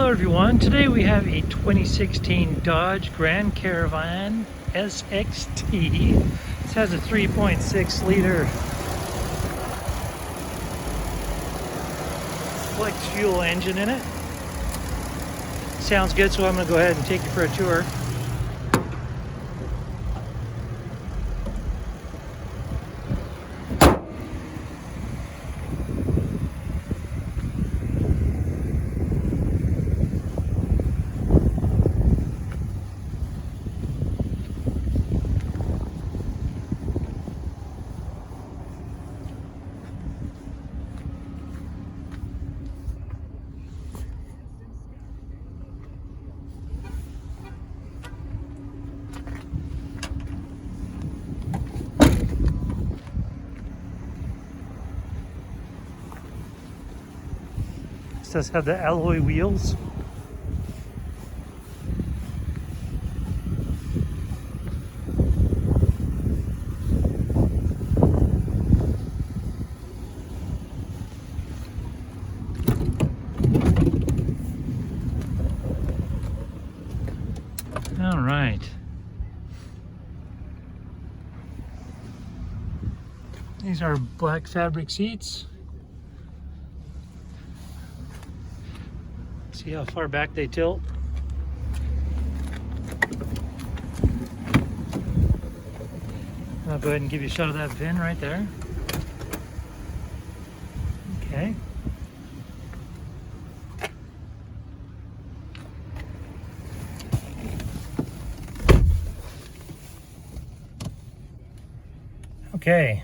Hello everyone, today we have a 2016 Dodge Grand Caravan SXT. This has a 3.6 liter flex fuel engine in it. Sounds good, so I'm going to go ahead and take you for a tour. This does have the alloy wheels. All right. These are black fabric seats. See how far back they tilt? I'll go ahead and give you a shot of that VIN right there. Okay. Okay.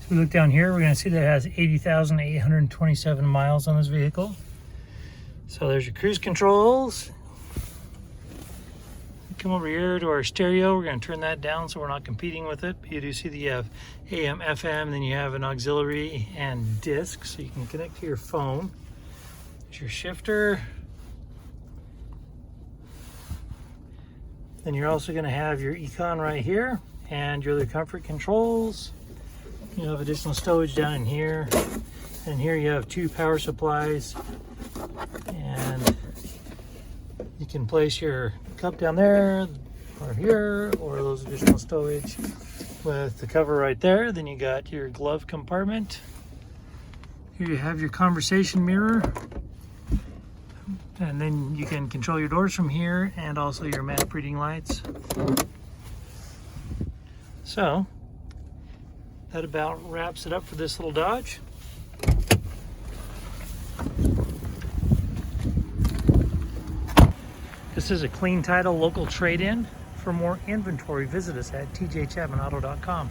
So we look down here, we're going to see that it has 80,827 miles on this vehicle. So there's your cruise controls. Come over here to our stereo. We're going to turn that down so we're not competing with it. You do see that you have AM, FM, then you have an auxiliary and disc, so you can connect to your phone. There's your shifter. Then you're also going to have your econ right here and your other comfort controls. You have additional stowage down in here. And here you have two power supplies. And you can place your cup down there or here, or those additional stowage with the cover right there. Then you got your glove compartment. Here you have your conversation mirror. And then you can control your doors from here and also your map reading lights. So that about wraps it up for this little Dodge. This is a clean title local trade-in. For more inventory, visit us at tjchapmanauto.com.